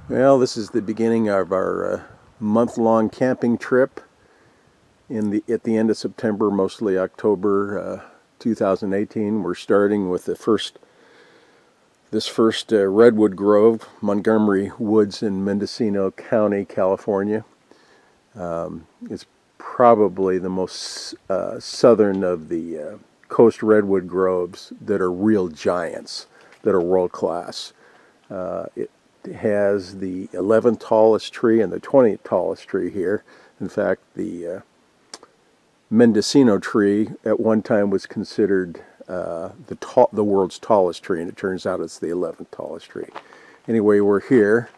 Well, this is the beginning of our month-long camping trip at the end of September, mostly October 2018. We're starting with this first redwood grove, Montgomery Woods in Mendocino County, California. It's probably the most southern of the coast redwood groves that are real giants, that are world class. It has the 11th tallest tree and the 20th tallest tree here. In fact, the Mendocino tree at one time was considered the world's tallest tree, and it turns out it's the 11th tallest tree. Anyway, we're here.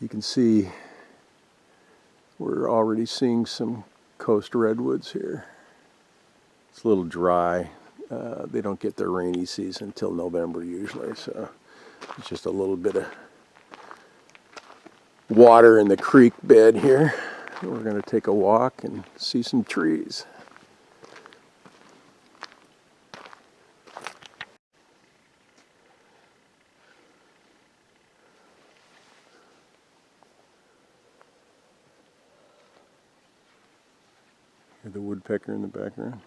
You can see we're already seeing some coast redwoods here. It's a little dry. They don't get their rainy season until November usually, so it's just a little bit of water in the creek bed here. We're going to take a walk and see some trees. Hear the woodpecker in the background.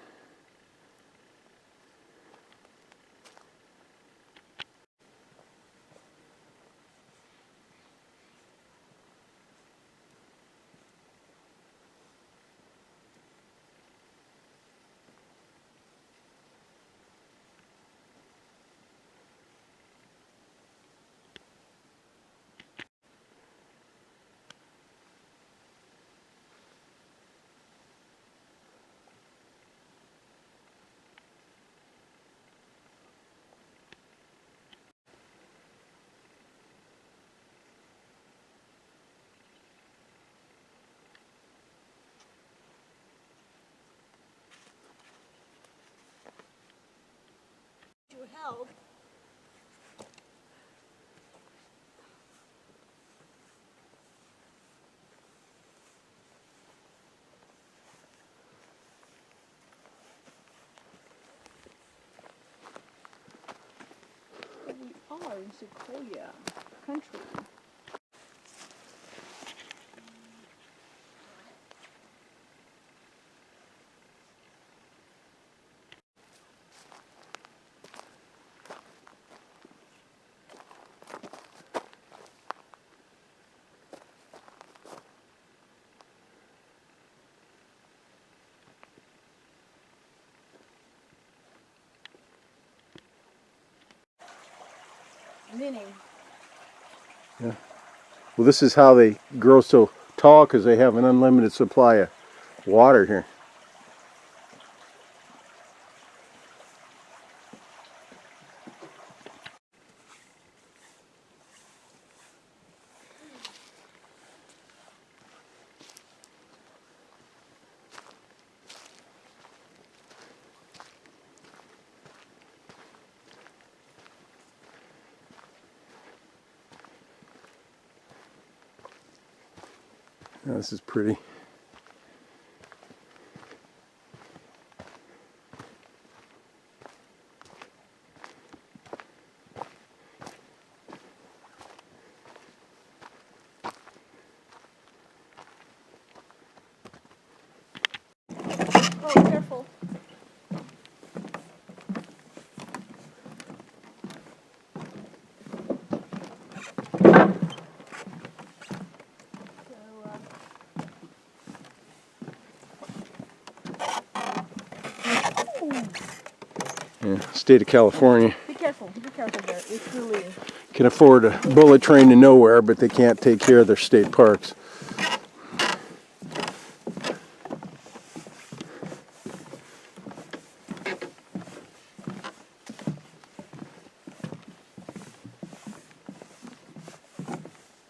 Help. We are in Sequoia country. Meaning? Yeah. Well, this is how they grow so tall, because they have an unlimited supply of water here. Now, this is pretty. Oh, careful. Yeah, state of California Be careful there. It's really... can afford a bullet train to nowhere, but they can't take care of their state parks.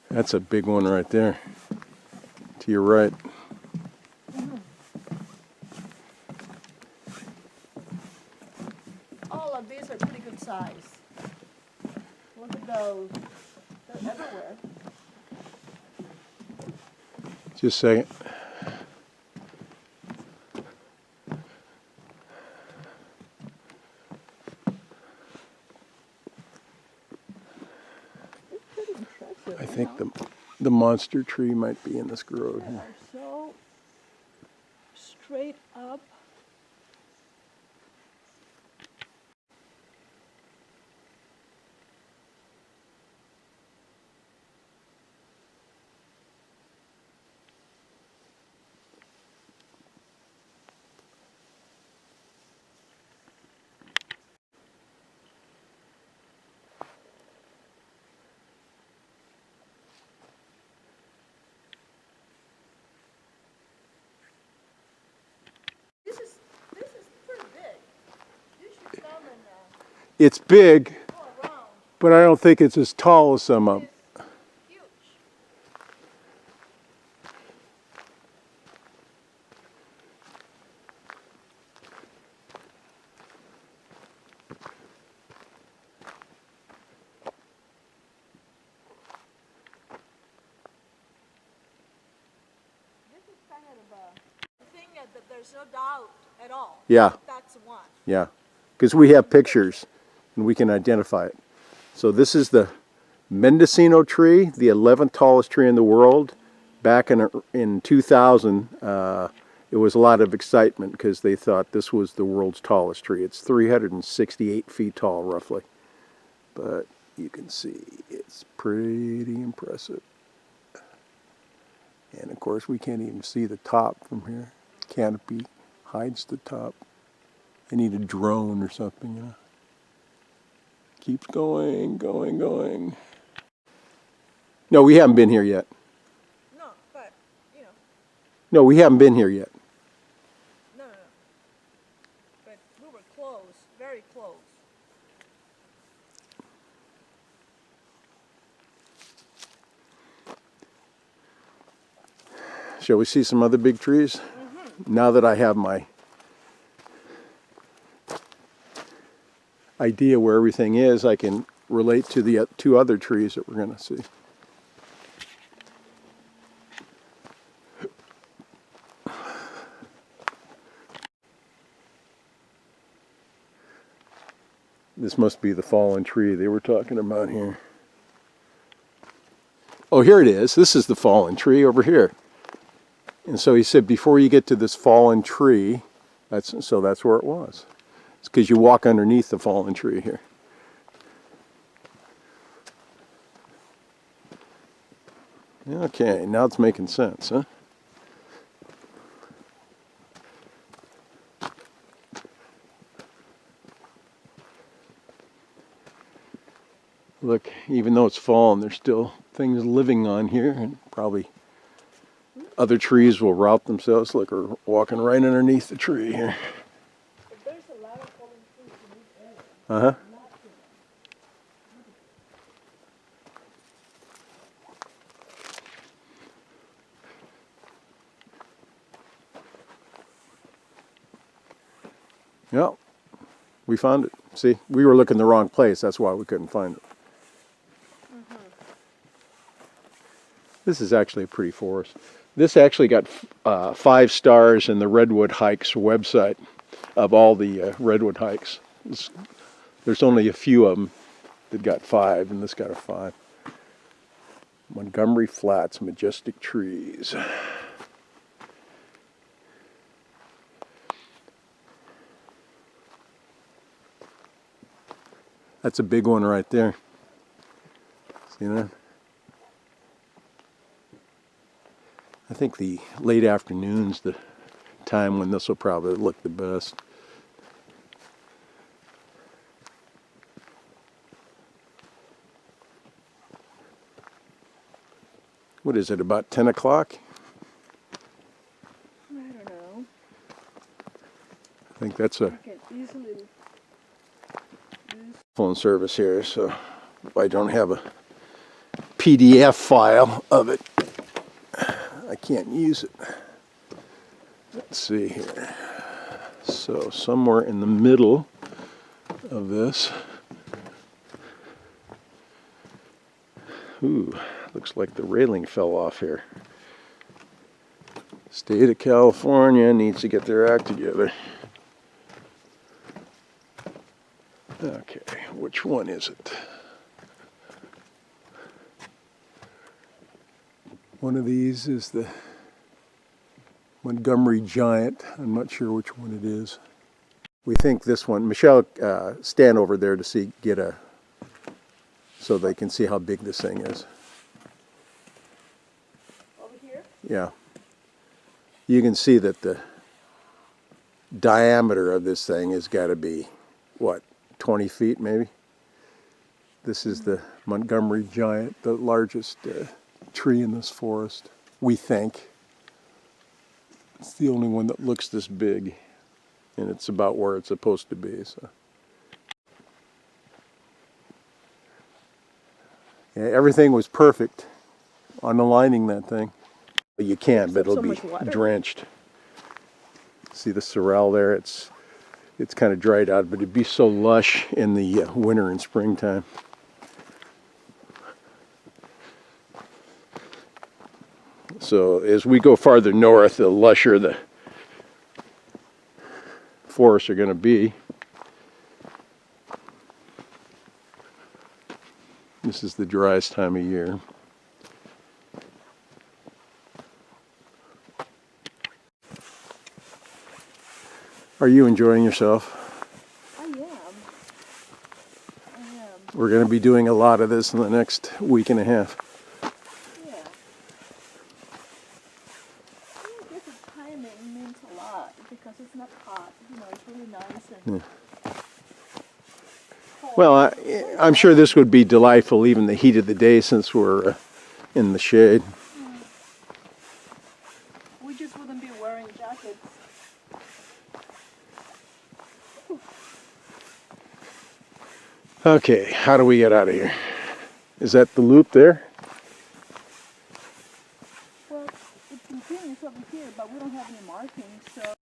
That's a big one right there, to your right. All of these are pretty good size. Look at those. They're everywhere. Just a second. It's pretty impressive. too. I think the monster tree might be in this grove They here. are so straight up. This is pretty big. You should come and It's big, go around. but I don't think it's as tall as some of them. It's huge. This is kind of a thing that there's no doubt at all. Yeah. That's one. Yeah, because we have pictures and we can identify it. So this is the Mendocino tree, the 11th tallest tree in the world. Back in 2000, it was a lot of excitement because they thought this was the world's tallest tree. It's 368 feet tall, roughly. But you can see it's pretty impressive. And of course, we can't even see the top from here. Canopy hides the top. I need a drone or something, you know. Keeps going, going, going. No, we haven't been here yet. No, but, you know, No, we haven't been here yet. no. But we were close, very close. Shall we see some other big trees? Now that I have my idea where everything is, I can relate to the two other trees that we're going to see. This must be the fallen tree they were talking about here. Oh, here it is. This is the fallen tree over here. And so he said, before you get to this fallen tree, that's where it was. It's because you walk underneath the fallen tree here. Okay, now it's making sense, huh? Look, even though it's fallen, there's still things living on here, and probably other trees will route themselves. Look, we're walking right underneath the tree here. But there's a lot of fallen trees in this area. Uh-huh. Yeah, we found it. See, we were looking the wrong place. That's why we couldn't find it. This is actually a pretty forest. This actually got 5 stars in the Redwood Hikes website of all the Redwood hikes. There's only a few of them that got 5, and this got a 5. Montgomery Flats, majestic trees. That's a big one right there. See that? I think the late afternoon's the time when this will probably look the best. What is it, about 10 o'clock? I don't know. I think that's a You can easily use. phone service here, so I don't have a PDF file of it. I can't use it. Let's see here. So somewhere in the middle of this. Ooh, looks like the railing fell off here. State of California needs to get their act together. Okay, which one is it? One of these is the Montgomery Giant. I'm not sure which one it is. We think this one. Michelle, stand over there to so they can see how big this thing is. Over here? Yeah. You can see that the diameter of this thing has got to be, what, 20 feet maybe? This is the Montgomery Giant, the largest tree in this forest, we think. It's the only one that looks this big, and it's about where it's supposed to be. So, yeah, everything was perfect on aligning that thing. You can, but it'll be drenched. See the sorrel there? It's kind of dried out, but it'd be so lush in the winter and springtime. So as we go farther north, the lusher the forests are going to be. This is the driest time of year. Are you enjoying yourself? I am. We're going to be doing a lot of this in the next week and a half. Yeah. I guess the timing means a lot because it's not hot. You know, it's really nice and cold. Well, I'm sure this would be delightful even the heat of the day since we're in the shade. We just wouldn't be wearing jackets. Okay, how do we get out of here? Is that the loop there? Well, it continues over here, but we don't have any markings, so...